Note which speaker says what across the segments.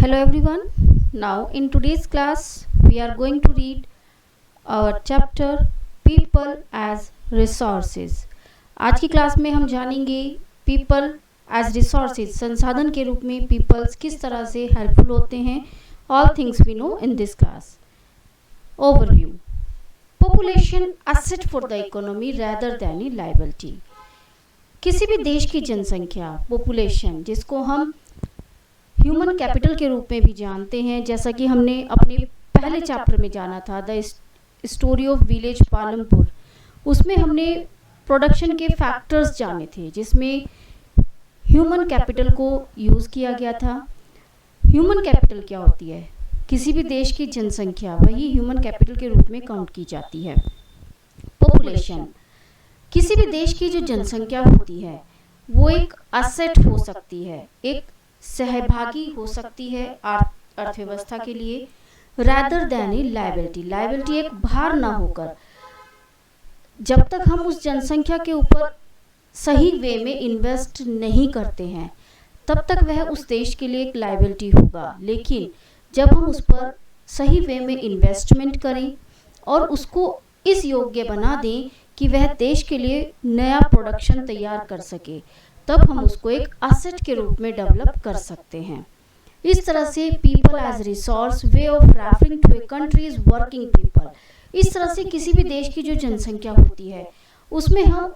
Speaker 1: Hello everyone. Now in today's class we are going to read our chapter People as Resources. आज की class में हम जानेंगे People as Resources, संसाधन के रूप में Peoples किस तरह से हेल्पफुल होते हैं. All things we know in this class. Overview. Population asset for the economy rather than a liability. किसी भी देश की जनसंख्या पॉपुलेशन जिसको हम ह्यूमन कैपिटल के रूप में भी जानते हैं, जैसा कि हमने अपने पहले चैप्टर में जाना था the story of village Palampur. उसमें हमने प्रोडक्शन के फैक्टर्स जाने थे जिसमें ह्यूमन कैपिटल को यूज़ किया गया था. ह्यूमन कैपिटल क्या होती है? किसी भी देश की जनसंख्या वही ह्यूमन कैपिटल के रूप में काउंट की जाती है. पॉपुलेशन किसी भी देश की जो जनसंख्या होती है वो एक असेट हो सकती है, एक सहभागी हो सकती है अर्थव्यवस्था के लिए, रैदर देन ए लायबिलिटी. लायबिलिटी एक भार ना होकर, जब तक हम उस जनसंख्या के ऊपर सही वे में इन्वेस्ट नहीं करते हैं तब तक वह उस देश के लिए एक लायबिलिटी होगा. लेकिन जब हम उस पर सही वे में इन्वेस्टमेंट करें और उसको इस योग्य बना दें कि वह देश के लिए नया प्रोडक्शन तैयार कर सके, तब हम उसको एक एसेट के रूप में डेवलप कर सकते हैं. इस तरह से people as resource, way of referring to a countries working people. इस तरह से किसी भी देश की जो जनसंख्या होती है उसमें हम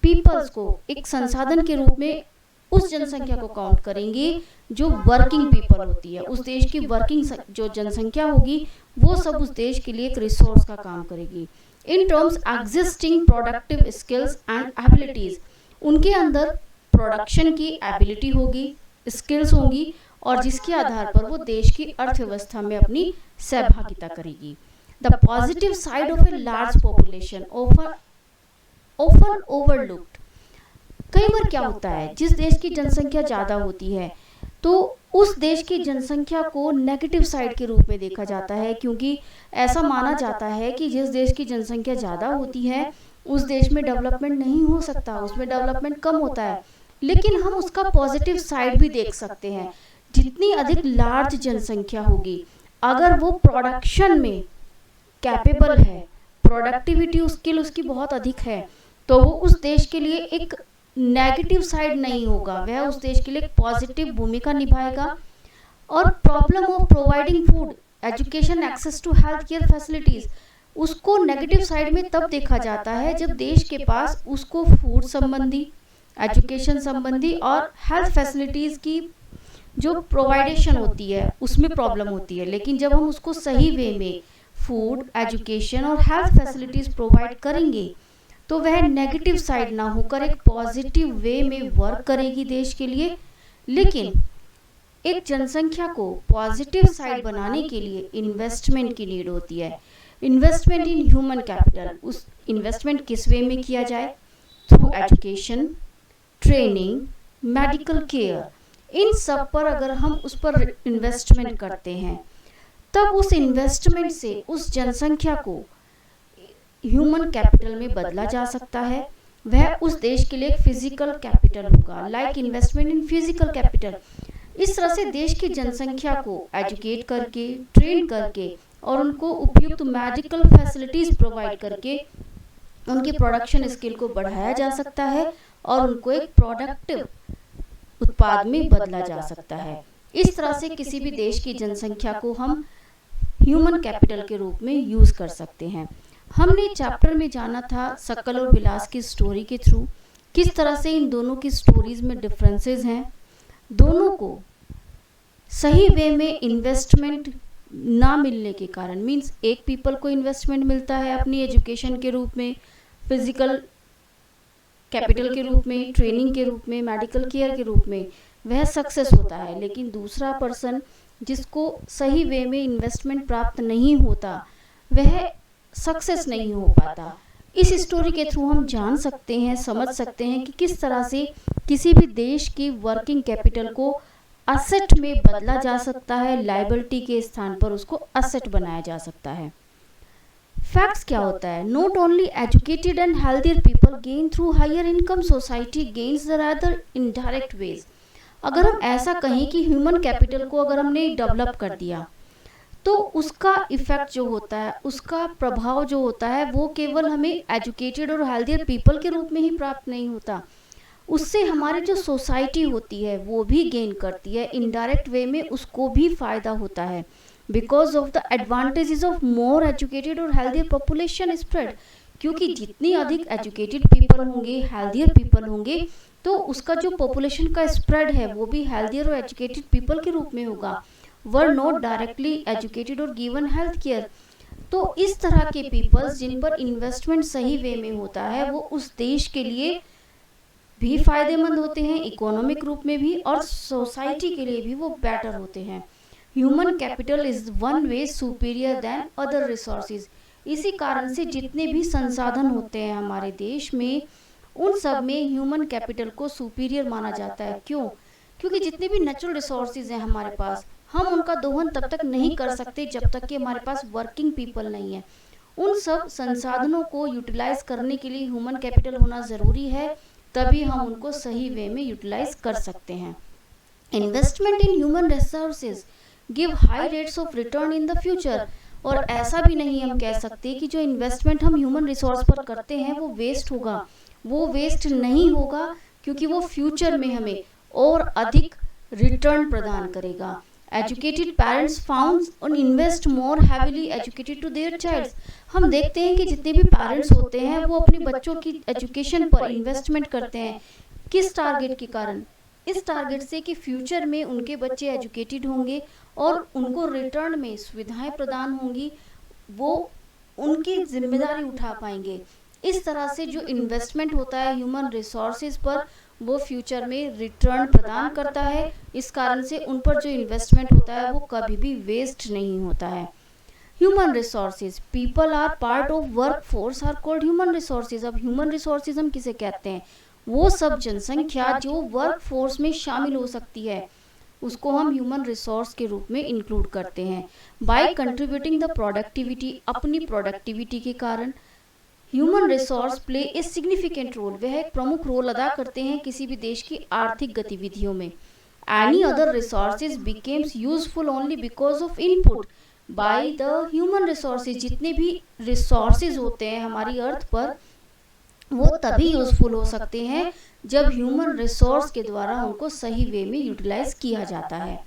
Speaker 1: पीपल्स को एक संसाधन के रूप में उस जनसंख्या को काउंट करेंगे जो वर्किंग पीपल होती है. उस देश की वर्किंग जो जनसंख्या होगी वो सब उस देश के लिए एक रिसोर्स का काम करेगी. In terms existing productive skills and abilities, उनके अंदर प्रोडक्शन की एबिलिटी होगी, स्किल्स होंगी और जिसके आधार पर वो देश की अर्थव्यवस्था में अपनी सहभागिता करेगी. The positive side of a large population often overlooked. कई बार क्या होता है, जिस देश की जनसंख्या ज़्यादा होती है तो उस देश की जनसंख्या को नेगेटिव साइड के रूप में देखा जाता है, क्योंकि ऐसा माना जाता है कि जिस देश की जनसंख्या ज़्यादा होती है उस देश में डेवलपमेंट नहीं हो सकता, उसमें डेवलपमेंट कम होता है. लेकिन हम उसका पॉजिटिव साइड भी देख सकते हैं. जितनी अधिक लार्ज जनसंख्या होगी, अगर वो प्रोडक्शन में कैपेबल है, प्रोडक्टिविटी स्किल उसकी बहुत अधिक है, तो वो उस देश के लिए एक नेगेटिव साइड नहीं होगा, वह उस देश के लिए एक पॉजिटिव भूमिका निभाएगा. और problem of providing food, education, access to health care facilities, उसको नेगेटिव साइड में तब देखा जाता है जब देश के पास उसको फूड संबंधी, एजुकेशन संबंधी और हेल्थ फैसिलिटीज़ की जो प्रोवाइडेशन होती है उसमें प्रॉब्लम होती है. लेकिन जब हम उसको सही वे में फूड, एजुकेशन और हेल्थ फैसिलिटीज़ प्रोवाइड करेंगे तो वह नेगेटिव साइड ना होकर एक पॉजिटिव वे में वर्क करेगी देश के लिए. लेकिन एक जनसंख्या को पॉजिटिव साइड बनाने के लिए इन्वेस्टमेंट की नीड होती है. इन्वेस्टमेंट इन ह्यूमन कैपिटल, उस इन्वेस्टमेंट किस वे में किया जाए? Through education, training, medical care. इन सब पर अगर हम उस पर इन्वेस्टमेंट करते हैं तब उस इन्वेस्टमेंट से उस जनसंख्या को ह्यूमन कैपिटल में बदला जा सकता है. वह उस देश के लिए एक फिजिकल कैपिटल होगा, like investment in physical capital. इस तरह से देश की जनसंख्या को एजुकेट करके, ट्रेन करके और उनको उपयुक्त मेडिकल फैसिलिटीज़ प्रोवाइड करके उनकी प्रोडक्शन स्किल को बढ़ाया जा सकता है और उनको एक प्रोडक्टिव उत्पाद में बदला जा सकता है. इस तरह से किसी भी देश की जनसंख्या को हम ह्यूमन कैपिटल के रूप में यूज़ कर सकते हैं. हमने चैप्टर में जाना था सकल और विलास की स्टोरी के थ्रू, किस तरह से इन दोनों की स्टोरीज में डिफरेंसेस हैं. दोनों को सही वे में इन्वेस्टमेंट ना मिलने के कारण, मीन्स एक पीपल को इन्वेस्टमेंट मिलता है अपनी एजुकेशन के रूप में, फिजिकल कैपिटल के रूप में, ट्रेनिंग के रूप में, मेडिकल केयर के रूप में, वह सक्सेस होता है. लेकिन दूसरा पर्सन जिसको सही वे में इन्वेस्टमेंट प्राप्त नहीं होता वह सक्सेस नहीं हो पाता. इस स्टोरी के थ्रू हम जान सकते हैं, समझ सकते हैं कि किस तरह से किसी भी देश की वर्किंग कैपिटल को असेट में बदला जा सकता है, लायबिलिटी के स्थान पर उसको असेट बनाया जा सकता है. फैक्ट्स क्या होता है? Not only educated and healthier people gain through higher income, society gains the other indirect ways. अगर हम ऐसा कहें कि ह्यूमन कैपिटल को अगर हमने डेवलप कर दिया तो उसका इफेक्ट जो होता है, उसका प्रभाव जो होता है, वो केवल हमें एजुकेटेड और हेल्थियर पीपल के रूप में ही प्राप्त नहीं होता, उससे हमारी जो सोसाइटी होती है वो भी गेन करती है, इनडायरेक्ट वे में उसको भी फायदा होता है, because of the advantages of more educated और हेल्थियर पॉपुलेशन स्प्रेड। क्योंकि जितनी अधिक एजुकेटेड पीपल होंगे, हेल्थियर पीपल होंगे, तो उसका जो पॉपुलेशन का स्प्रेड है वो भी हेल्थियर और एजुकेटेड पीपल के रूप में होगा, वर नॉट डायरेक्टली एजुकेटेड और गिवन हेल्थ केयर। तो इस तरह के पीपल्स जिन पर इन्वेस्टमेंट सही वे में होता है वो उस देश के लिए भी फायदेमंद होते हैं, इकोनॉमिक रूप में भी, और सोसाइटी के लिए भी वो बेटर होते हैं। Human capital is one way superior than other resources. इसी कारण से जितने भी संसाधन होते हैं हमारे देश में, उन सब में ह्यूमन कैपिटल को सुपीरियर माना जाता है। क्यों? क्योंकि जितने भी नेचुरल रिसोर्सेज हैं हमारे पास, हम उनका दोहन तब तक नहीं कर सकते जब तक कि हमारे पास वर्किंग पीपल नहीं है। उन सब संसाधनों को यूटिलाइज करने के लिए ह्यूमन कैपिटल होना ज़रूरी है, तभी हम उनको सही वे में यूटिलाइज कर सकते हैं। Investment in human resources give high rates of return in the future. और ऐसा भी नहीं हम कह सकते कि जो इन्वेस्टमेंट हम ह्यूमन रिसोर्स पर करते हैं वो वेस्ट होगा, वो वेस्ट नहीं होगा, क्योंकि वो फ्यूचर में हमें और अधिक रिटर्न प्रदान करेगा। एजुकेटेड पेरेंट्स फाउंड और invest more heavily educated to their childs. हम देखते हैं कि जितने भी पेरेंट्स होते हैं वो अपने बच्चों की एजुकेशन पर इन्वेस्टमेंट करते हैं। किस टारगेट के कारण? इस टारगेट से कि फ्यूचर में उनके बच्चे एजुकेटेड होंगे और उनको रिटर्न में सुविधाएं प्रदान होंगी, वो उनकी जिम्मेदारी उठा पाएंगे। इस तरह से जो इन्वेस्टमेंट होता है ह्यूमन रिसोर्सेज पर, वो फ्यूचर में रिटर्न प्रदान करता है। इस कारण से उन पर जो इन्वेस्टमेंट होता है वो कभी भी वेस्ट नहीं होता है। Human resources, people are part of work force are called human resources. अब ह्यूमन रिसोर्सेज हम किसे कहते हैं? वो सब जनसंख्या जो वर्क फोर्स में शामिल हो सकती है उसको हम ह्यूमन रिसोर्स के रूप में इंक्लूड करते हैं। बाय कंट्रीब्यूटिंग द प्रोडक्टिविटी, अपनी प्रोडक्टिविटी के कारण human resource play a significant role, वह एक प्रमुख रोल अदा करते हैं किसी भी देश की आर्थिक गतिविधियों में। Any other resources becomes useful only because of input by the human resources. जितने भी रिसोर्सेज होते हैं हमारी अर्थ पर, वो तभी यूजफुल हो सकते हैं जब ह्यूमन रिसोर्स के द्वारा उनको सही वे में यूटिलाइज किया जाता है।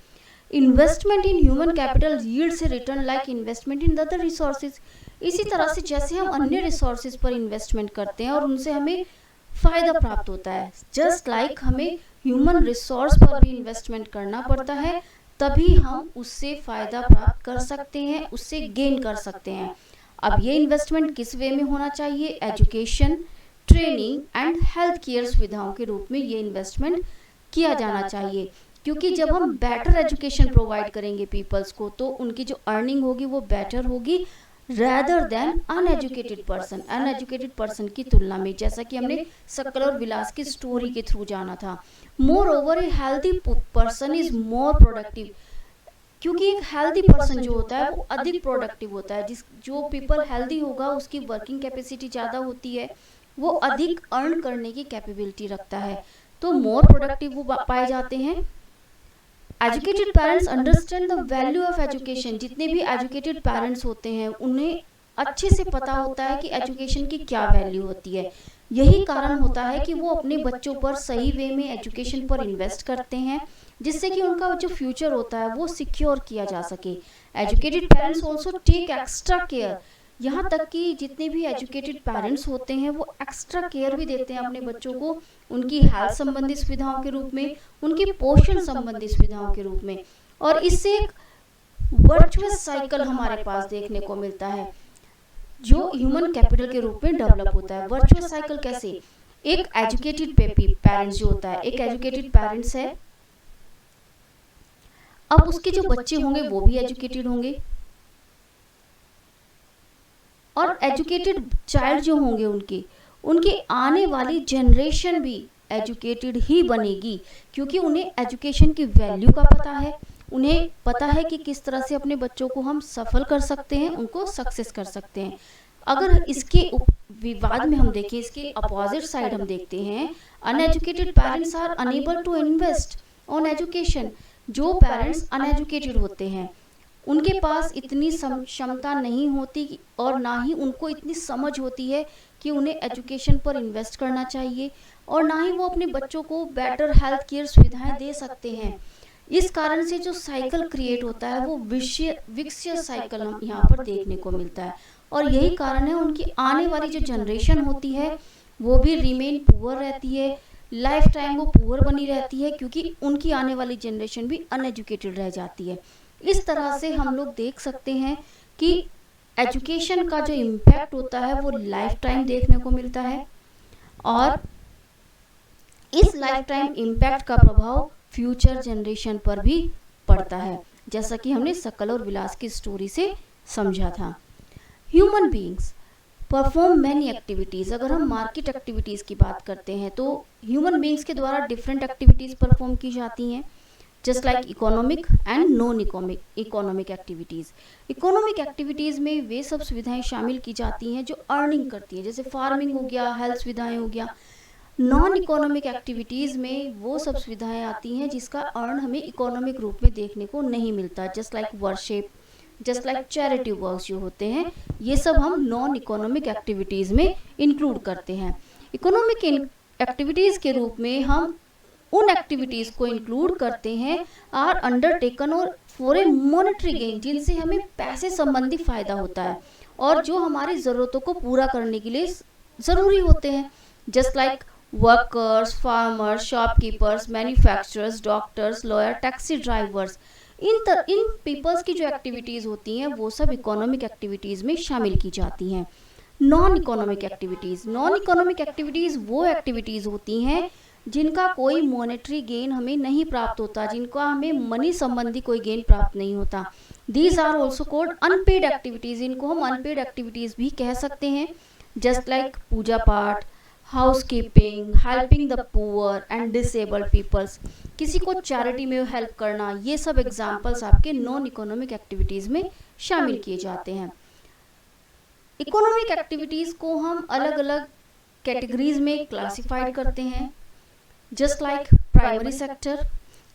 Speaker 1: Investment in human capital yields A return like investment in other resources. इसी तरह से जैसे हम अन्य रिसोर्सेज पर इन्वेस्टमेंट करते हैं और उनसे हमें फायदा प्राप्त होता है, जस्ट लाइक हमें ह्यूमन रिसोर्स पर भी इन्वेस्टमेंट करना पड़ता है, तभी हम उससे फायदा प्राप्त कर सकते हैं, उससे गेन कर सकते हैं। अब ये इन्वेस्टमेंट किस वे में होना चाहिए? Education, training and health care सुविधाओं के रूप में ये इन्वेस्टमेंट किया जाना चाहिए। क्योंकि जब हम बेटर एजुकेशन प्रोवाइड करेंगे पीपल्स को, तो उनकी जो अर्निंग होगी वो बेटर होगी rather than uneducated person। Uneducated person की तुलना में, जैसा कि हमने शक्ल और विलास की स्टोरी के थ्रू जाना था। More over A healthy person is more productive. क्योंकि एक हेल्दी पर्सन जो होता है वो अधिक प्रोडक्टिव होता है। जो पीपल हेल्दी होगा उसकी वर्किंग कैपेसिटी ज़्यादा होती है, वो अधिक अर्न करने की कैपेबिलिटी रखता है, तो मोर प्रोडक्टिव वो पाए जाते हैं। Educated parents understand the value of education. जितने भी एजुकेटेड पेरेंट्स होते हैं उन्हें अच्छे से पता होता है कि एजुकेशन की क्या वैल्यू होती है। यही कारण होता है कि वो अपने बच्चों पर सही वे में एजुकेशन पर इन्वेस्ट करते हैं, जिससे कि उनका जो फ्यूचर होता है वो सिक्योर किया जा सके। Educated parents also take extra care. यहाँ तक कि जितने भी एजुकेटेड पेरेंट्स होते हैं वो एक्स्ट्रा केयर भी देते हैं अपने बच्चों को, उनकी हेल्थ संबंधी सुविधाओं के रूप में, उनकी पोषण संबंधी सुविधाओं के रूप में। और इससे एक वर्चुअस साइकिल हमारे पास देखने को मिलता है जो ह्यूमन कैपिटल के रूप में डेवलप होता है। वर्चुअस साइकिल कैसे? एक एजुकेटेड पेरेंट्स जो होता है, एक एजुकेटेड पेरेंट्स है, अब उसके जो बच्चे होंगे वो भी एजुकेटेड होंगे, और एजुकेटेड चाइल्ड जो होंगे उनकी आने वाली जनरेशन भी एजुकेटेड ही बनेगी, क्योंकि उन्हें एजुकेशन की वैल्यू का पता है। उन्हें पता है कि किस तरह से अपने बच्चों को हम सफल कर सकते हैं, उनको सक्सेस कर सकते हैं। अगर इसके विवाद में हम देखें, इसके अपोजिट साइड हम देखते हैं, uneducated parents are unable to invest on education. जो पेरेंट्स अनएजुकेटेड होते हैं उनके पास इतनी क्षमता नहीं होती और ना ही उनको इतनी समझ होती है कि उन्हें एजुकेशन पर इन्वेस्ट करना चाहिए, और ना ही वो अपने बच्चों को बेटर हेल्थ केयर सुविधाएं दे सकते हैं। इस कारण से जो साइकिल क्रिएट होता है वो विषय साइकिल हम यहाँ पर देखने को मिलता है, और यही कारण है उनकी आने वाली जो जनरेशन होती है वो भी रिमेन पुअर रहती है, लाइफ टाइम वो पुअर बनी रहती है, क्योंकि उनकी आने वाली जनरेशन भी अनएजुकेटेड रह जाती है। इस तरह से हम लोग देख सकते हैं कि एजुकेशन का जो इम्पैक्ट होता है वो लाइफ टाइम देखने को मिलता है, और इस लाइफ टाइम इम्पैक्ट का प्रभाव फ्यूचर जनरेशन पर भी पड़ता है, जैसा कि हमने सकल और विलास की स्टोरी से समझा था। Human beings perform many activities. अगर हम मार्केट एक्टिविटीज़ की बात करते हैं तो ह्यूमन बीइंग्स के द्वारा डिफरेंट एक्टिविटीज़ परफॉर्म की जाती हैं, just like economic and non economic activities. Economic activities में वे सब सुविधाएं शामिल की जाती हैं जो अर्निंग करती हैं, जैसे फार्मिंग हो गया, हेल्थ सुविधाएं हो गया। नॉन इकोनॉमिक एक्टिविटीज़ में वो सब सुविधाएं आती हैं जिसका अर्न हमें इकोनॉमिक रूप में देखने को नहीं मिलता, just like worship, just like charity works जो होते हैं, ये सब हम नॉन इकोनॉमिक एक्टिविटीज़ में इंक्लूड करते हैं। इकोनॉमिक एक्टिविटीज़ के रूप में हम उन एक्टिविटीज़ को इंक्लूड करते हैं आर अंडरटेकन और फॉर ए मॉनेटरी गेन, जिनसे हमें पैसे संबंधी फ़ायदा होता है और जो हमारी ज़रूरतों को पूरा करने के लिए ज़रूरी होते हैं, just like workers, farmers, shopkeepers, manufacturers, doctors, lawyer, taxi drivers. In people's की जो एक्टिविटीज़ होती हैं वो सब इकोनॉमिक एक्टिविटीज़ में शामिल की जाती हैं। नॉन इकोनॉमिक एक्टिविटीज़ वो एक्टिविटीज़ होती हैं जिनका कोई मॉनेटरी गेन हमें नहीं प्राप्त होता, जिनका हमें मनी संबंधी कोई गेन प्राप्त नहीं होता। These are also called unpaid activities. इनको हम अनपेड एक्टिविटीज़ भी कह सकते हैं, जस्ट लाइक पूजा पाठ, housekeeping, helping the poor and disabled peoples. किसी को चैरिटी में हेल्प करना, ये सब एग्जाम्पल्स आपके नॉन इकोनॉमिक एक्टिविटीज़ में शामिल किए जाते हैं। इकोनॉमिक एक्टिविटीज़ को हम अलग अलग कैटेगरीज में क्लासिफाइड करते हैं, just like primary sector.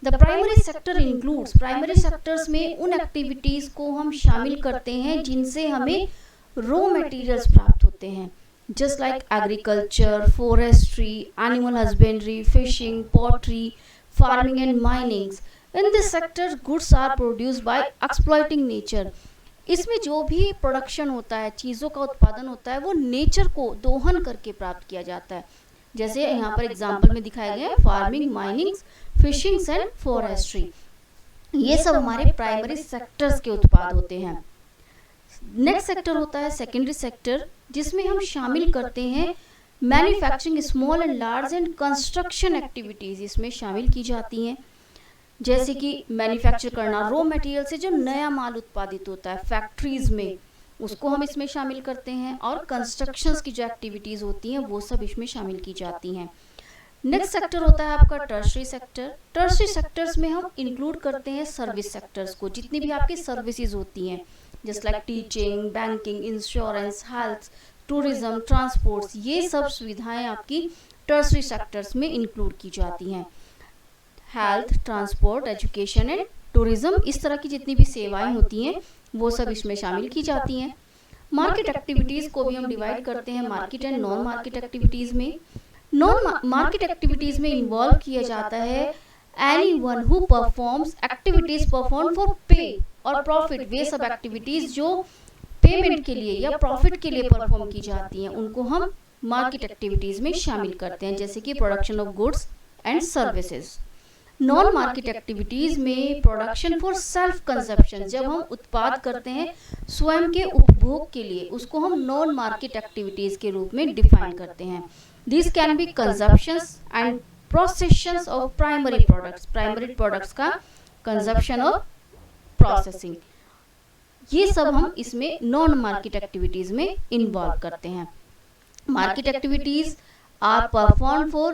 Speaker 1: The primary sector includes, primary sectors में उन एक्टिविटीज़ को हम शामिल करते हैं जिनसे हमें रॉ मटेरियल्स प्राप्त होते हैं, just like agriculture, forestry, animal husbandry, fishing, pottery, farming and mining. In this sector, goods are produced by exploiting nature. इसमें जो भी प्रोडक्शन होता है, चीज़ों का उत्पादन होता है, वो नेचर को दोहन करके प्राप्त किया जाता है। जैसे यहाँ पर एग्जाम्पल में दिखाया गया है farming, mining, fishing and forestry. ये सब हमारे प्राइमरी सेक्टर्स के उत्पाद होते हैं। नेक्स्ट सेक्टर होता है सेकेंडरी सेक्टर, जिसमें हम शामिल करते हैं manufacturing, small and large and construction activities इसमें शामिल की जाती हैं, जैसे कि मैन्युफैक्चर करना, रॉ मटेरियल से जो नया माल उत्पादित होता है फैक्ट्रीज में, उसको हम इसमें शामिल करते हैं, और कंस्ट्रक्शंस की जो एक्टिविटीज़ होती हैं वो सब इसमें शामिल की जाती हैं। नेक्स्ट सेक्टर होता है आपका टर्शरी सेक्टर। टर्शरी सेक्टर्स में हम इंक्लूड करते हैं सर्विस सेक्टर्स को, जितनी भी आपकी सर्विसेज होती हैं, just like teaching, banking, insurance, health, tourism, transports, ये सब सुविधाएं आपकी टर्शरी सेक्टर्स में इंक्लूड की जाती हैं। Health, transport, education and tourism, इस तरह की जितनी भी सेवाएं होती हैं वो सब इसमें शामिल की जाती हैं। मार्केट एक्टिविटीज़ को भी हम डिवाइड करते हैं market and non market activities में। नॉन मार्केट एक्टिविटीज़ में इन्वॉल्व किया जाता है anyone who performs activities perform for पे और प्रॉफिट। वे सब एक्टिविटीज़ जो पेमेंट के लिए या प्रॉफिट के लिए परफॉर्म की जाती हैं उनको हम मार्केट एक्टिविटीज़ में शामिल करते हैं, जैसे कि production of goods and services. Non market activities में प्रोडक्शन फॉर सेल्फ कंजप्शन, जब हम उत्पाद करते हैं स्वयं के उपभोग के लिए, उसको हम नॉन मार्केट एक्टिविटीज़ के रूप में डिफाइन करते हैं। This can be consumptions and processions of primary products, primary products का कंजप्शन और प्रोसेसिंग, ये सब हम इसमें नॉन मार्केट एक्टिविटीज़ में इन्वॉल्व करते हैं। Market activities are perform for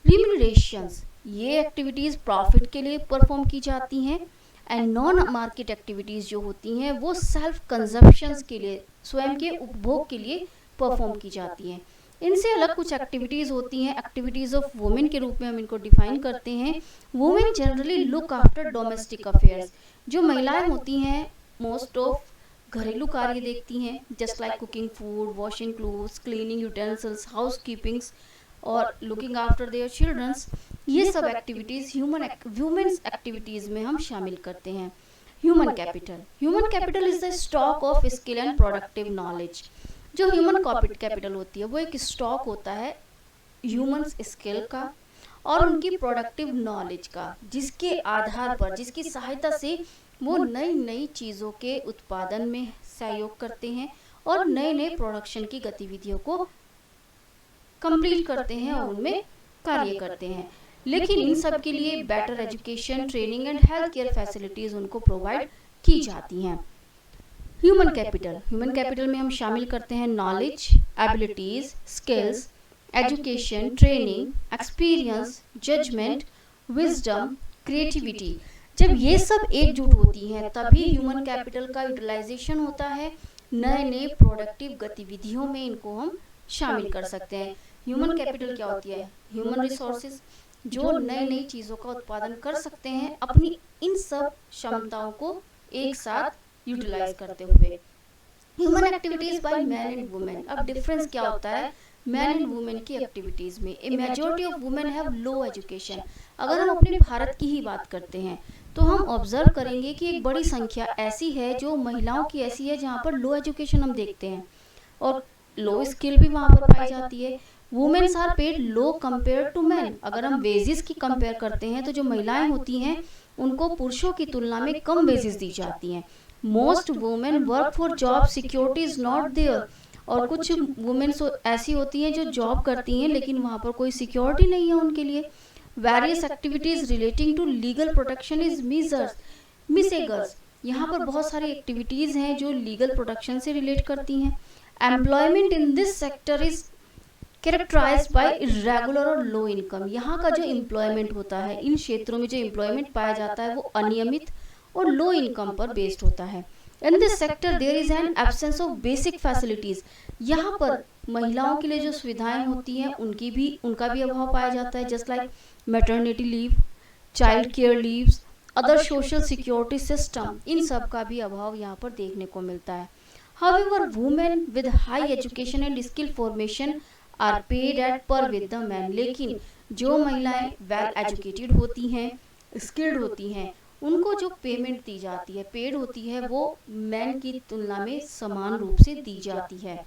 Speaker 1: remunerations, ये एक्टिविटीज़ प्रॉफिट के लिए परफॉर्म की जाती हैं, एंड नॉन मार्केट एक्टिविटीज़ जो होती हैं वो सेल्फ कंजप्शंस के लिए, स्वयं के उपभोग के लिए परफॉर्म की जाती हैं। इनसे अलग कुछ एक्टिविटीज़ होती हैं, एक्टिविटीज़ ऑफ वुमेन के रूप में हम इनको डिफाइन करते हैं। Women generally look after domestic affairs. जो महिलाएं होती हैं मोस्ट ऑफ घरेलू कार्य देखती हैं, just like cooking food, washing clothes, cleaning utensils, house keepings और लुकिंग आफ्टर देयर चिल्ड्रंस। ये सब एक्टिविटीज़ वुमेन्स एक्टिविटीज़ में हम शामिल करते हैं। Human capital is the stock of skill and productive knowledge. जो ह्यूमन कैपिटल होती है वो एक स्टॉक होता है ह्यूमंस स्किल का और उनकी प्रोडक्टिव नॉलेज का, जिसके आधार पर, जिसकी सहायता से वो नई नई चीज़ों के उत्पादन में सहयोग करते हैं और नए नए प्रोडक्शन की गतिविधियों को कंप्लीट करते हैं और उनमें कार्य करते हैं। लेकिन इन सब के लिए better education, training and health care facilities उनको प्रोवाइड की जाती हैं। ह्यूमन कैपिटल में हम शामिल करते हैं knowledge, abilities, skills, education, training, experience, judgement, wisdom, creativity. जब ये सब एकजुट होती हैं तभी ह्यूमन कैपिटल का यूटिलाइजेशन होता है। नए नए प्रोडक्टिव गतिविधियों में इनको हम शामिल कर सकते हैं। ह्यूमन कैपिटल क्या होती है? ह्यूमन रिसोर्सेज, जो नई नई चीज़ों का उत्पादन कर सकते हैं अपनी इन सब क्षमताओं को एक साथ यूटिलाइज करते हुए। Human activities by man and women. अब डिफरेंस क्या होता है मैन एंड वुमेन की एक्टिविटीज में? A majority of women have low education. अगर हम अपने भारत की ही बात करते हैं तो हम ऑब्जर्व करेंगे कि एक बड़ी संख्या ऐसी है जो महिलाओं की ऐसी है जहाँ पर लो एजुकेशन हम देखते हैं और लो स्किल भी वहाँ पर पाई जाती है। Womens are paid low compare to man. अगर हम वेजेस की कंपेयर करते हैं तो जो महिलाएं होती हैं उनको पुरुषों की तुलना में कम वेजेस दी जाती हैं। Most women work for job security is not there. और कुछ वुमेन्स ऐसी होती हैं जो जॉब करती हैं लेकिन वहाँ पर कोई सिक्योरिटी नहीं है उनके लिए। Various activities relating to legal protection is मिसेगर्स। यहाँ पर बहुत सारी एक्टिविटीज़ हैं जो लीगल प्रोटेक्शन से रिलेट करती हैं। Employment in this sector is characterised by irregular और लो इनकम। यहाँ का जो एम्प्लॉयमेंट होता है, इन क्षेत्रों में जो एम्प्लॉयमेंट पाया जाता है वो अनियमित और लो इनकम पर बेस्ड होता है। In this sector there is an absence of basic facilities. यहाँ पर महिलाओं के लिए जो सुविधाएं होती हैं उनका भी अभाव पाया जाता है, just like maternity leave, child care leaves, other social security system. इन सब का भी अभाव यहाँ पर देखने को मिलता है। However, women with high education and skill formation are paid at par with the men। लेकिन जो महिलाएं वेल एजुकेटेड होती हैं, स्किल्ड होती हैं, उनको जो पेमेंट दी जाती है, पेड होती है, वो मैन की तुलना में समान रूप से दी जाती है।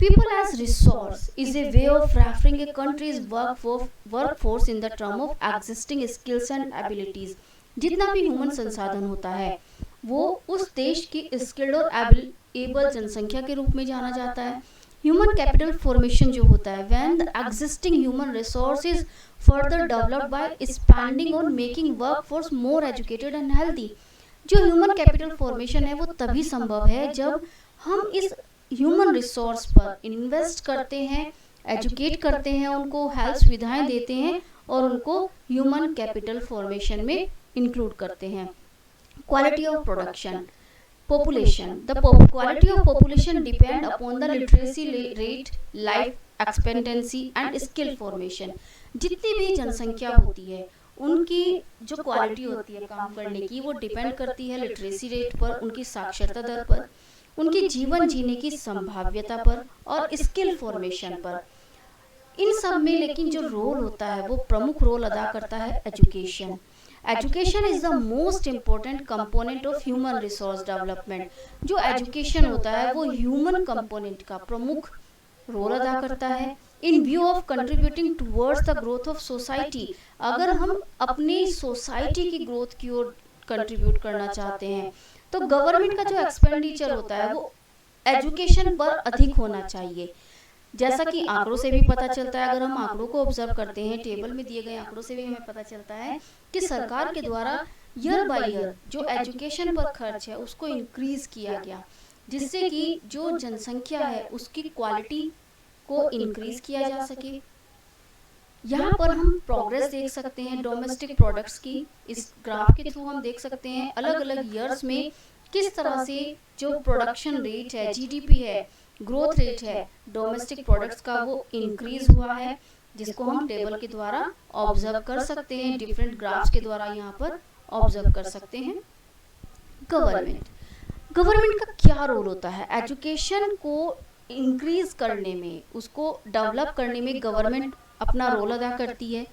Speaker 1: People as resource is a way of referring a country's workforce in the term of existing skills and abilities। जितना भी ह्यूमन संसाधन होता है वो उस देश की स्किल्ड और एबल जनसंख्या के रूप में जाना जाता है। ह्यूमन कैपिटल फॉर्मेशन जो होता है when the existing human resource is further developed by expanding on making workforce more educated and healthy. जो ह्यूमन कैपिटल फॉर्मेशन है वो तभी संभव है जब हम इस ह्यूमन रिसोर्स पर इन्वेस्ट करते हैं, एजुकेट करते हैं, उनको हेल्थ सुविधाएं देते हैं और उनको ह्यूमन कैपिटल फॉर्मेशन में इंक्लूड करते हैं। Quality of production, population. The quality of population depend upon the literacy rate, life expectancy and skill formation। जितनी भी जनसंख्या होती है उनकी जो क्वालिटी होती है काम करने की वो डिपेंड करती है लिटरेसी रेट पर, उनकी साक्षरता दर पर, उनकी जीवन जीने की संभाव्यता पर और स्किल फॉर्मेशन पर। इन सब में लेकिन जो रोल होता है वो प्रमुख रोल अदा करता है education. Education is the most important component of human resource development. जो एजुकेशन होता है वो ह्यूमन कंपोनेंट का प्रमुख रोल अदा करता है इन view of contributing towards the growth of society. अगर हम अपनी सोसाइटी की ग्रोथ की ओर कंट्रीब्यूट करना चाहते हैं तो गवर्नमेंट का जो एक्सपेंडिचर होता है वो एजुकेशन पर अधिक होना चाहिए। जैसा कि आंकड़ों से भी पता चलता है, अगर हम आंकड़ों को ऑब्जर्व करते हैं, टेबल में दिए गए आंकड़ों से भी हमें पता चलता है कि सरकार के द्वारा ईयर बाय ईयर जो एजुकेशन पर खर्च है उसको इंक्रीज किया गया, जिससे कि जो जनसंख्या है उसकी क्वालिटी को इंक्रीज किया जा सके। यहाँ पर हम प्रोग्रेस देख सकते हैं डोमेस्टिक प्रोडक्ट्स की। इस ग्राफ के थ्रू हम देख सकते हैं अलग अलग ईयर्स में किस तरह से जो प्रोडक्शन रेट है, जीडीपी है, ग्रोथ रेट है डोमेस्टिक प्रोडक्ट्स का वो इंक्रीज हुआ है, जिसको हम टेबल के द्वारा ऑब्जर्व कर सकते हैं, डिफरेंट ग्राफ्स के द्वारा यहाँ पर ऑब्जर्व कर सकते हैं। गवर्नमेंट का क्या रोल होता है एजुकेशन को इंक्रीज करने में, उसको डेवलप करने में गवर्नमेंट अपना रोल अदा करती है।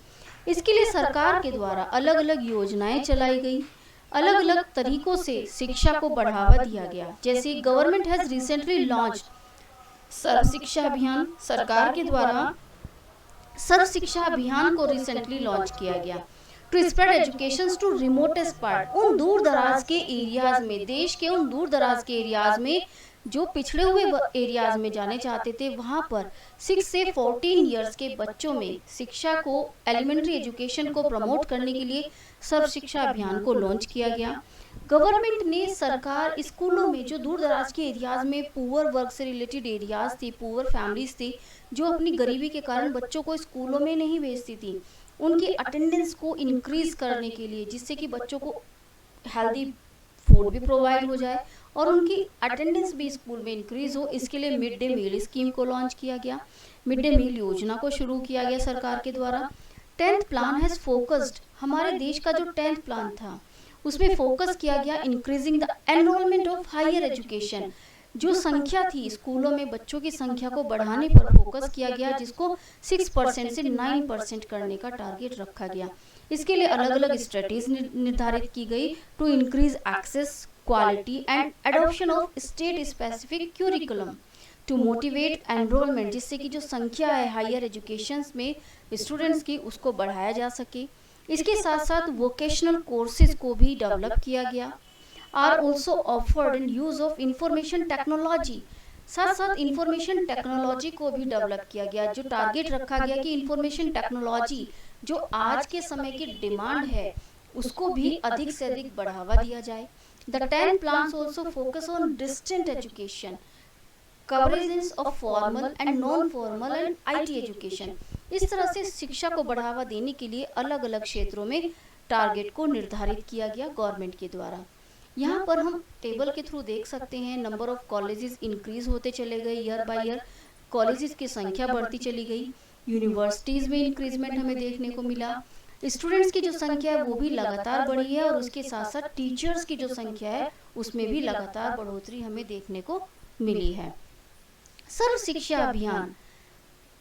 Speaker 1: इसके लिए सरकार के द्वारा अलग अलग योजनाएं चलाई गई, अलग अलग तरीकों से शिक्षा को बढ़ावा दिया गया। जैसे गवर्नमेंट हैज रिसेंटली लॉन्च सर्व शिक्षा अभियान, सरकार के द्वारा सर्व शिक्षा अभियान को रिसेंटली लॉन्च किया गया to spread education to remotest part, उन दूर दराज के एरियाज में, देश के उन दूर दराज के एरियाज में जो पिछड़े हुए एरियाज में जाने चाहते थे, वहां पर 6 से 14 इयर्स के बच्चों में शिक्षा को, एलिमेंट्री एजुकेशन को प्रमोट करने के लिए सर्व शिक्षा अभियान को लॉन्च किया गया। गवर्नमेंट ने, सरकार स्कूलों में जो दूर दराज के एरियाज में पुअर वर्ग से रिलेटेड एरियाज थे, पुअर फैमिलीज थी, जो अपनी गरीबी के कारण बच्चों को स्कूलों में नहीं भेजती थी, उनकी अटेंडेंस को इंक्रीज करने के लिए, जिससे कि बच्चों को हेल्दी फूड भी प्रोवाइड हो जाए और उनकी अटेंडेंस भी स्कूल में इंक्रीज हो, इसके लिए मिड डे मील स्कीम को लॉन्च किया गया। मिड डे मील योजना को शुरू किया गया सरकार के द्वारा। 10th प्लान हैज फोकस्ड, हमारे देश का जो 10th प्लान था उसमें फोकस किया गया increasing the enrolment of higher education, जो संख्या थी स्कूलों में बच्चों की संख्या को बढ़ाने पर फोकस किया गया, जिसको 6% से 9% करने का टारगेट रखा गया। इसके लिए अलग अलग स्ट्रेटेजी निर्धारित की गई to increase access, quality and adoption of state specific curriculum to motivate enrolment, जिससे कि जो संख्या है हायर एजुकेशन में स्टूडेंट्स की उसको बढ़ाया जा सके। इसके साथ साथ वोकेशनल कोर्सेज को भी डेवलप किया गया। Are also offered in use of information technology, साथ साथ इंफॉर्मेशन टेक्नोलॉजी को भी डेवलप किया गया, जो टारगेट रखा गया कि इंफॉर्मेशन टेक्नोलॉजी जो आज के समय की डिमांड है उसको भी अधिक से अधिक बढ़ावा दिया जाए। The 10 plans also focus on distant education, coverages of formal and non formal and IT education. इस तरह से शिक्षा को बढ़ावा देने के लिए अलग अलग क्षेत्रों में टारगेट को निर्धारित किया गया गवर्नमेंट के द्वारा। यहाँ पर हम टेबल के थ्रू देख सकते हैं, नंबर ऑफ कॉलेजेस इंक्रीज होते चले गए, ईयर बाय ईयर कॉलेजेस की संख्या बढ़ती चली गई, यूनिवर्सिटीज में इंक्रीजमेंट हमें देखने को मिला, स्टूडेंट्स की जो संख्या है वो भी लगातार बढ़ी है और उसके साथ साथ टीचर्स की जो संख्या है उसमें भी लगातार बढ़ोतरी हमें देखने को मिली है। Sarva Shiksha Abhiyan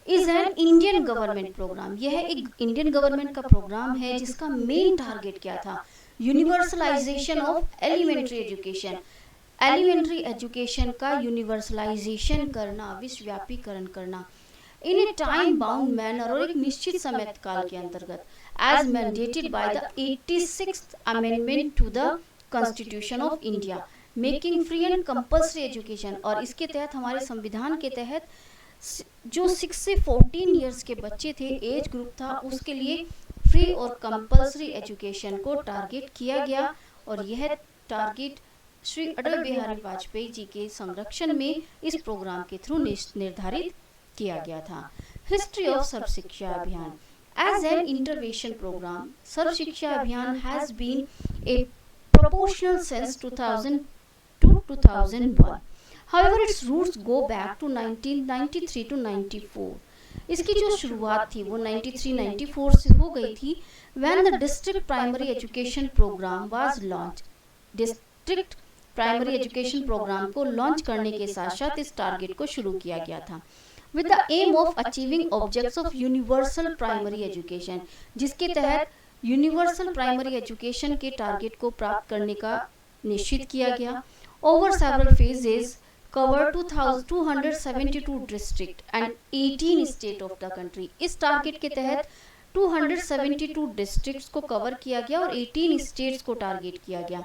Speaker 1: is an Indian government programme, यह एक इंडियन गवर्नमेंट का प्रोग्राम है जिसका मेन टारगेट क्या था, universalisation of elementary education, elementary education का यूनिवर्सलाइजेशन करना, विश्वव्यापीकरण करना in a time bound manner, और एक निश्चित समय काल के अंतर्गत, as mandated by the 86th amendment to the constitution of India, making free and compulsory education. और इसके तहत, हमारे संविधान के तहत, जो 6 से 14 इयर्स के बच्चे थे, एज ग्रुप था, उसके लिए फ्री और कंपल्सरी एजुकेशन को टारगेट किया गया। और यह टारगेट श्री अटल बिहारी वाजपेयी जी के संरक्षण में इस प्रोग्राम के थ्रू निर्धारित किया गया था। History of Sarva Shiksha Abhiyan as an intervention programme, Sarva Shiksha Abhiyan has been a proportional since 2000 to 2001. However, its roots go back to 1993 to 94. इसकी जो शुरुआत थी वो 93-94 से हो गई थी, when the district primary education program was launched. District primary education programme को लॉन्च करने के साथ साथ इस टारगेट को शुरू किया गया था, with the aim of achieving objects of universal primary education, जिसके तहत यूनिवर्सल प्राइमरी एजुकेशन के टारगेट को प्राप्त करने का निश्चित किया गया। Over several phases cover 272 district and 18 state of the country. इस टारगेट के तहत 272 डिस्ट्रिक्ट्स को कवर किया गया और 18 स्टेट्स को टारगेट किया गया।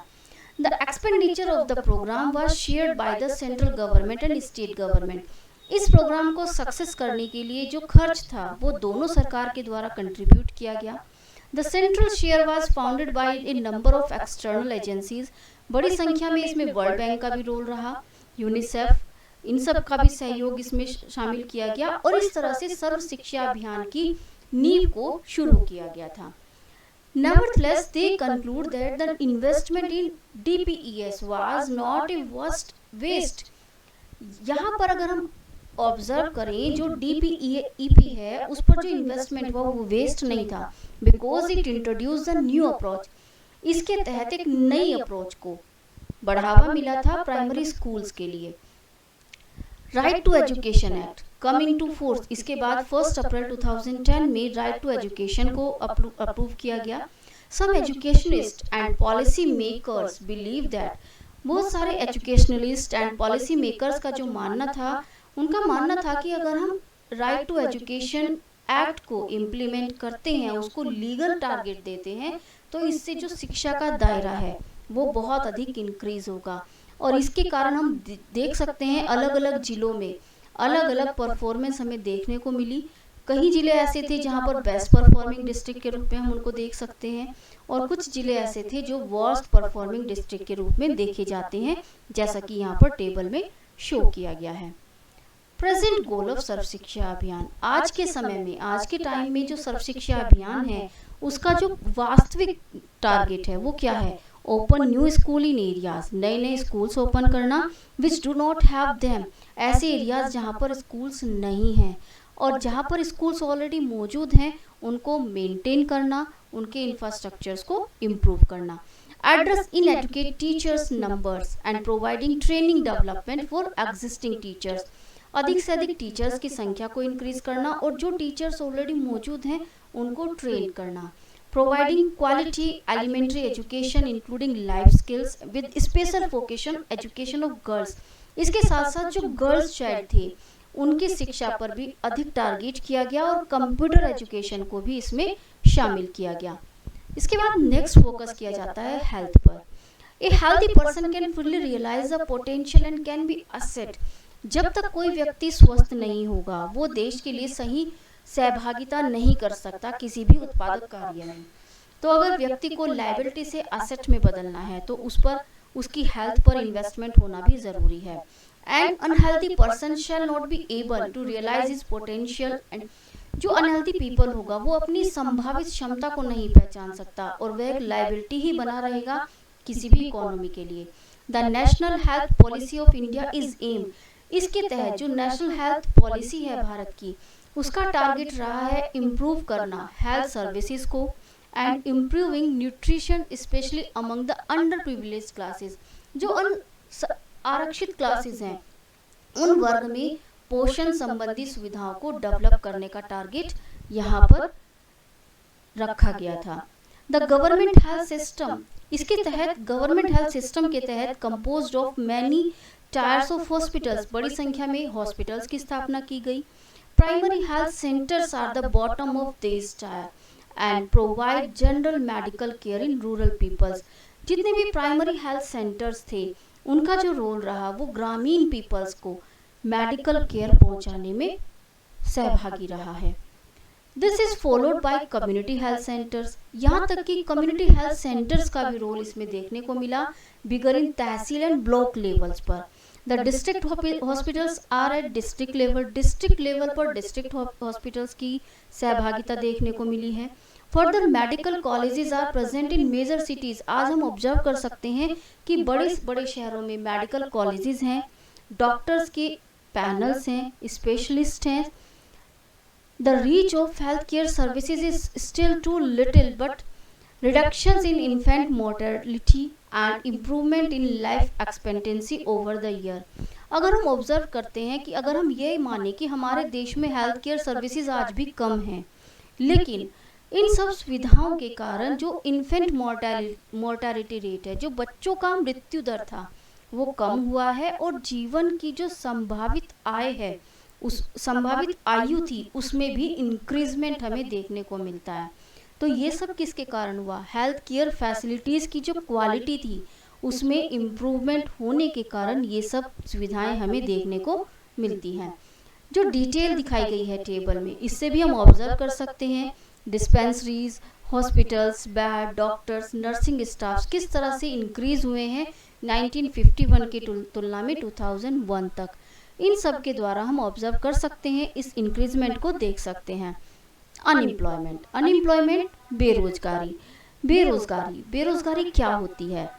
Speaker 1: The expenditure of the programme was shared by the central government and state government. इस प्रोग्राम को सक्सेस करने के लिए जो खर्च था वो दोनों सरकार के द्वारा कंट्रीब्यूट किया गया। The central share was founded by a number of external agencies. बड़ी संख्या में इसमें वर्ल्ड बैंक का भी रोल रहा, यूनिसेफ, इन सब का भी सहयोग इसमें शामिल किया गया और इस तरह से सर्व शिक्षा अभियान की नींव को शुरू किया गया था। Nevertheless, they conclude that the investment in DPES was not a waste. यहाँ पर अगर हम ऑब्जर्व करें, जो DPEP है उस पर जो इन्वेस्टमेंट हुआ वो वेस्ट नहीं था, because it introduce the new approach. इसके तहत एक नई अप्रोच को बढ़ावा मिला था प्राइमरी स्कूल्स के लिए। Right to education act come into force, इसके बाद 1 अप्रैल 2010 में राइट टू एजुकेशन को अप्रूव किया गया। Some educationist and policy makers believe that, बहुत सारे एजुकेशनलिस्ट एंड पॉलिसी मेकर्स का जो मानना था, उनका मानना था कि अगर हम राइट टू एजुकेशन एक्ट को इम्प्लीमेंट करते हैं, उसको लीगल टारगेट देते हैं, तो इससे जो शिक्षा का दायरा है वो बहुत अधिक इंक्रीज होगा। और इसके कारण हम देख सकते हैं अलग अलग जिलों में अलग अलग परफॉर्मेंस हमें देखने को मिली। कई जिले ऐसे थे जहां पर बेस्ट परफॉर्मिंग डिस्ट्रिक्ट के रूप में हम उनको देख सकते हैं, और कुछ जिले ऐसे थे जो वर्स्ट परफॉर्मिंग डिस्ट्रिक्ट के रूप में देखे जाते हैं, जैसा कि यहाँ पर टेबल में शो किया गया है। Present goal of Sarva Shiksha अभियान, आज के समय में, आज के टाइम में जो सर्व शिक्षा अभियान है उसका जो वास्तविक टारगेट है वो क्या है? ओपन न्यू स्कूल इन एरियाज, नए नए स्कूल्स ओपन करना, which do not have them, ऐसे एरियाज जहाँ पर स्कूल्स नहीं हैं, और जहाँ पर स्कूल्स ऑलरेडी मौजूद हैं उनको मेंटेन करना, उनके इंफ्रास्ट्रक्चर्स को इम्प्रूव करना। Address in educate teachers numbers and providing training development for existing teachers, अधिक से अधिक टीचर्स की संख्या को इंक्रीज करना और जो टीचर्स ऑलरेडी मौजूद हैं उनको ट्रेन करना। Providing quality elementary education including life skills with special vocation education of girls, इसके साथ साथ जो गर्ल्स चाइल्ड थे उनकी शिक्षा पर भी अधिक टारगेट किया गया और कंप्यूटर एजुकेशन को भी इसमें शामिल किया गया। इसके बाद नेक्स्ट फोकस किया जाता है हेल्थ पर। A healthy person can fully realise the potential and can be asset, जब तक कोई व्यक्ति स्वस्थ नहीं होगा वो देश के लिए सही सहभागिता नहीं कर सकता किसी भी उत्पादक कार्य में। तो अगर व्यक्ति को लायबिलिटी से असेट में बदलना है तो उस पर उसकी हेल्थ पर इन्वेस्टमेंट होना भी जरूरी है। And unhealthy person shall not be able to realise his potential, and जो अनहेल्दी पीपल होगा वो अपनी संभावित क्षमता को नहीं पहचान सकता और वह एक लायबिलिटी ही बना रहेगा किसी भी इकोनॉमी के लिए। The national health policy of India is aim, इसके तहत जो नेशनल हेल्थ पॉलिसी है भारत की, उसका टारगेट रहा है इम्प्रूव करना हेल्थ सर्विसेज को and improving nutrition specially among the under privilege classes, जो आरक्षित क्लासेस हैं उन वर्ग में पोषण संबंधी सुविधाओं को डेवलप करने का टारगेट यहाँ पर रखा गया था। द गवर्नमेंट हेल्थ सिस्टम, इसके तहत गवर्नमेंट हेल्थ सिस्टम के तहत composed of many tiers of hospitals, बड़ी संख्या में हॉस्पिटल्स की स्थापना की गई। Primary health centres are the bottom of this tier and provide general medical care in rural peoples, जितने भी प्राइमरी हेल्थ सेंटर्स थे उनका जो रोल रहा वो ग्रामीण पीपल्स को मेडिकल केयर पहुंचाने में सहभागी रहा है। This is followed by community health centres, यहाँ तक कि कम्युनिटी हेल्थ सेंटर्स का भी रोल इसमें देखने को मिला, bigger in tehsil and block levels पर। The district hospitals are at district level, district level पर डिस्ट्रिक्ट हॉस्पिटल्स की सहभागिता देखने को मिली है। Further medical colleges are present in major cities, आज हम ऑब्जर्व कर सकते हैं कि बड़े बड़े शहरों में मेडिकल कॉलेजेस हैं, डॉक्टर्स के पैनल्स हैं, स्पेशलिस्ट हैं। The reach of healthcare services is still too little, but reductions in infant mortality and improvement in life expectancy over the year, अगर हम ऑब्जर्व करते हैं कि अगर हम ये माने कि हमारे देश में हेल्थ केयर सर्विसेज आज भी कम हैं, लेकिन इन सब सुविधाओं के कारण जो इन्फेंट मोर्टेलिटी रेट है, जो बच्चों का मृत्यु दर था वो कम हुआ है, और जीवन की जो संभावित आय है, उस संभावित आयु थी उसमें भी इंक्रीजमेंट हमें देखने को मिलता है। तो ये सब किसके कारण हुआ? हेल्थ केयर फैसिलिटीज़ की जो क्वालिटी थी उसमें इम्प्रूवमेंट होने के कारण ये सब सुविधाएं हमें देखने को मिलती हैं। जो डिटेल दिखाई गई है टेबल में, इससे भी हम ऑब्जर्व कर सकते हैं dispensaries, hospitals, bed, doctors, nursing staff किस तरह से इंक्रीज हुए हैं 1951 की तुलना में 2001 तक। इन सब के द्वारा हम ऑब्जर्व कर सकते हैं, इस इंक्रीजमेंट को देख सकते हैं। अनएम्प्लॉयमेंट, अनएम्प्लॉयमेंट बेरोजगारी, बेरोजगारी क्या होती है?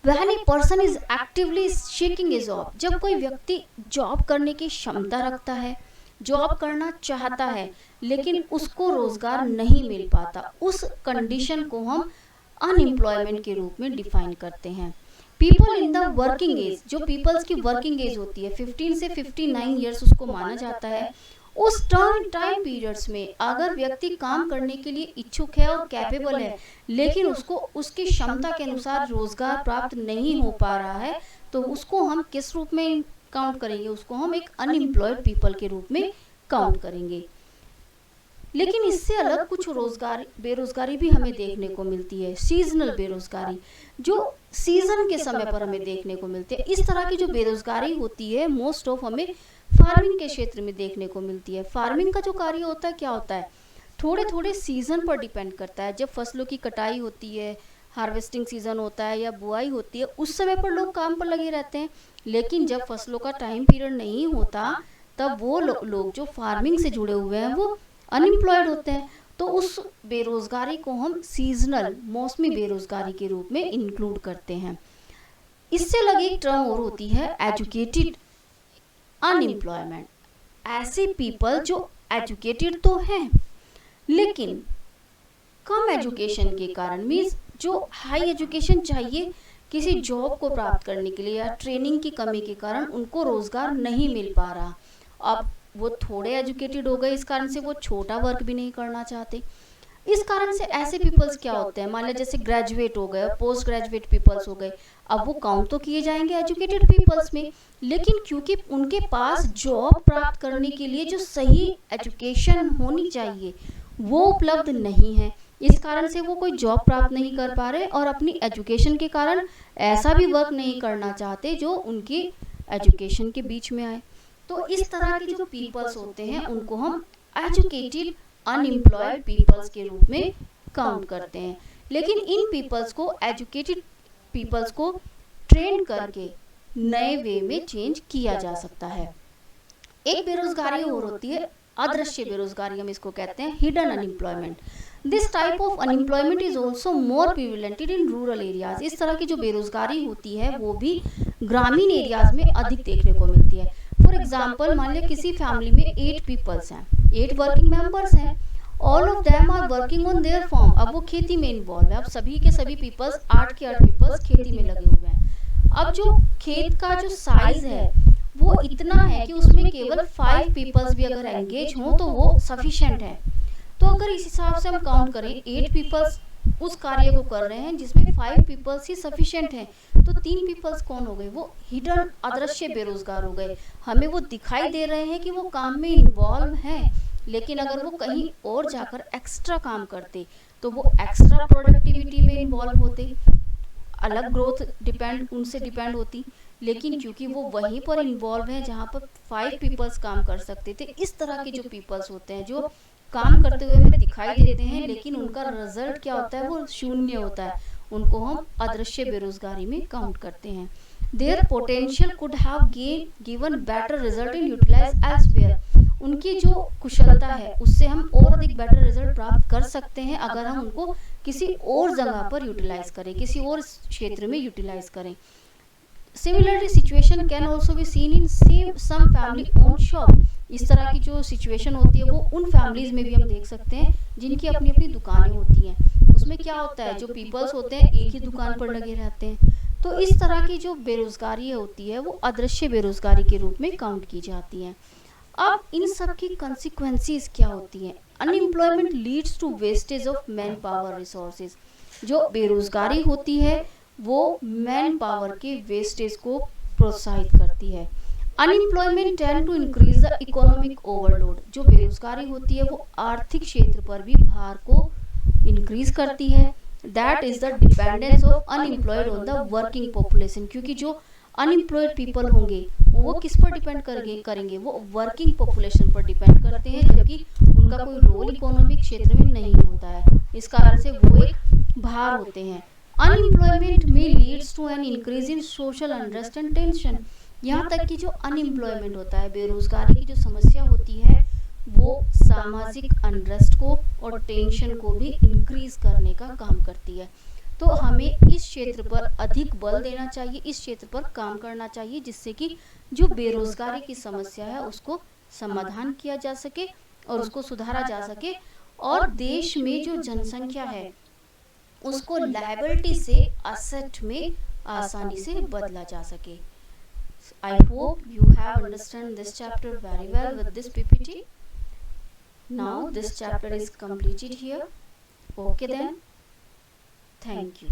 Speaker 1: When a person is actively seeking A job, जब कोई व्यक्ति जॉब करने की क्षमता रखता है, जॉब करना चाहता है लेकिन उसको रोजगार नहीं मिल पाता, उस कंडीशन को हम अनएम्प्लॉयमेंट के रूप में डिफाइन करते हैं। People in the working age, जो पीपल्स की वर्किंग एज होती है 15 से 59 ईयर्स उसको माना जाता है, उस टाइम पीरियड्स में अगर व्यक्ति काम करने के लिए इच्छुक है और कैपेबल है लेकिन उसको उसकी क्षमता के अनुसार रोजगार प्राप्त नहीं हो पा रहा है, तो उसको हम किस रूप में काउंट करेंगे? उसको हम एक अनएम्प्लॉयड पीपल के रूप में काउंट करेंगे। लेकिन इससे अलग कुछ बेरोजगारी भी हमें देखने को मिलती है, सीजनल बेरोजगारी, जो सीजन के समय पर हमें देखने को मिलती है। इस तरह की जो बेरोजगारी होती है मोस्ट ऑफ हमें फार्मिंग के क्षेत्र में देखने को मिलती है। फार्मिंग का जो कार्य होता है क्या होता है, थोड़े थोड़े सीजन पर डिपेंड करता है। जब फसलों की कटाई होती है, हार्वेस्टिंग सीजन होता है या बुआई होती है, उस समय पर लोग काम पर लगे रहते हैं। लेकिन जब फसलों का टाइम पीरियड नहीं होता तब वो लोग जो फार्मिंग से जुड़े हुए हैं वो अनएम्प्लॉयड होते हैं। तो उस बेरोजगारी को हम सीजनल मौसमी बेरोजगारी के रूप में इंक्लूड करते हैं। इससे लगे एक टर्म और होती है एजुकेटेड अनएम्प्लॉयमेंट। ऐसे पीपल जो एजुकेटेड तो हैं लेकिन कम एजुकेशन के कारण, मीन्स जो हाई एजुकेशन चाहिए किसी जॉब को प्राप्त करने के लिए या ट्रेनिंग की कमी के कारण उनको रोजगार नहीं मिल पा रहा। अब वो थोड़े एजुकेटेड हो गए, इस कारण से वो छोटा वर्क भी नहीं करना चाहते। इस कारण से ऐसे पीपल्स क्या होते हैं, मान लिया जैसे ग्रेजुएट हो गए, पोस्ट ग्रेजुएट पीपल्स हो गए, अब वो काउंट तो किए जाएंगे एजुकेटेड पीपल्स में, लेकिन क्योंकि उनके पास जॉब प्राप्त करने के लिए जो सही एजुकेशन होनी चाहिए वो उपलब्ध नहीं है, इस कारण से वो कोई जॉब प्राप्त नहीं कर पा रहे और अपनी एजुकेशन के कारण ऐसा भी वर्क नहीं करना चाहते जो उनकी एजुकेशन के बीच में आए। तो इस तरह के जो पीपल्स होते हैं उनको हम एजुकेटेड अनएम्प्लॉयड पीपल्स के रूप में काउंट करते हैं। लेकिन इन पीपल्स को, एजुकेटेड पीपल्स को ट्रेन करके नए वे में चेंज किया जा सकता है। एक बेरोजगारी और होती है अदृश्य बेरोजगारी, हम इसको कहते हैं hidden unemployment. This type of unemployment is also more prevalent in rural areas. इस तरह की जो बेरोजगारी होती है वो भी ग्रामीण एरियाज में अधिक देखने को मिलती है। फॉर एग्जाम्पल, मान लिया किसी फैमिली में 8 पीपल्स हैं, 8 वर्किंग मेंबर्स हैं, all of them are working on their farm. अब वो खेती में इन्वॉल्व है, अब सभी के सभी पीपल्स 8 के 8 पीपल्स खेती में लगे हुए हैं। अब जो खेत का जो साइज है वो इतना है कि उसमें केवल 5 पीपल्स भी अगर एंगेज हों तो वो सफिशिएंट है। तो अगर इस हिसाब से हम काउंट करें 8 पीपल्स उस कार्य को कर रहे हैं जिसमें 5 पीपल्स ही सफिशिएंट हैं, तो 3 पीपल्स कौन हो गए? वो हिडन अदृश्य बेरोजगार हो गए। हमें वो दिखाई दे रहे हैं कि वो काम में इन्वॉल्व हैं, लेकिन अगर वो कहीं और जाकर एक्स्ट्रा काम करते तो वो एक्स्ट्रा प्रोडक्टिविटी में इन्वॉल्व होते, अलग ग्रोथ उनसे डिपेंड होती। लेकिन क्योंकि वो वहीं पर इन्वॉल्व है जहाँ पर 5 पीपल्स काम कर सकते थे, इस तरह के जो पीपल्स होते हैं जो काम करते हुए हमें दिखाई देते हैं लेकिन उनका रिजल्ट क्या होता है वो शून्य होता है, उनको हम अदृश्य बेरोजगारी में काउंट करते हैं। Their potential could have given better result in utilise elsewhere. उनकी जो कुशलता है उससे हम और अधिक बेटर रिजल्ट प्राप्त कर सकते हैं अगर हम उनको किसी और जगह पर यूटिलाइज करें, किसी और क्षेत्र में यूटिलाइज करें। Similarly situation can also be seen in some family own shop. इस तरह की जो सिचुएशन होती है वो उन फैमिलीज में भी हम देख सकते हैं जिनकी अपनी अपनी दुकानें होती हैं। उसमें क्या होता है, जो पीपल्स होते हैं एक ही दुकान पर लगे रहते हैं। तो इस तरह की जो बेरोजगारी होती है वो अदृश्य बेरोजगारी के रूप में काउंट की जाती है। अब इन सब की कंसिक्वेंसेस क्या होती हैं? Unemployment leads to wastage of man power resources. जो बेरोजगारी होती है वो मैन पावर के वेस्टेज को प्रोत्साहित करती है। Unemployment tend to increase the economic overload. जो बेरोजगारी होती है वो आर्थिक क्षेत्र पर भी भार को इंक्रीज करती है। That is the dependence of unemployed on the working population. क्योंकि जो अनएम्प्लॉयड पीपल होंगे वो किस पर डिपेंड करेंगे? वो वर्किंग पॉपुलेशन पर डिपेंड करते हैं, जबकि उनका कोई रोल इकोनॉमिक क्षेत्र में नहीं होता है। इस कारण से वो एक भार होते हैं। अनएम्प्लॉयमेंट में leads to an increase in social unrest and tension. यहाँ तक कि जो अनएम्प्लॉयमेंट होता है, बेरोजगारी की जो समस्या होती है वो सामाजिक अनरेस्ट को और टेंशन को भी इंक्रीज करने का काम करती है। तो हमें इस क्षेत्र पर अधिक बल देना चाहिए, इस क्षेत्र पर काम करना चाहिए, जिससे कि जो बेरोजगारी की समस्या है उसको समाधान किया जा सके और उसको सुधारा जा सके, और देश में जो जनसंख्या है उसको लायबिलिटी से असेट में आसानी से बदला जा सके। I hope you have understood this chapter very well with this PPT. Now this chapter is completed here. Okay then. Thank you.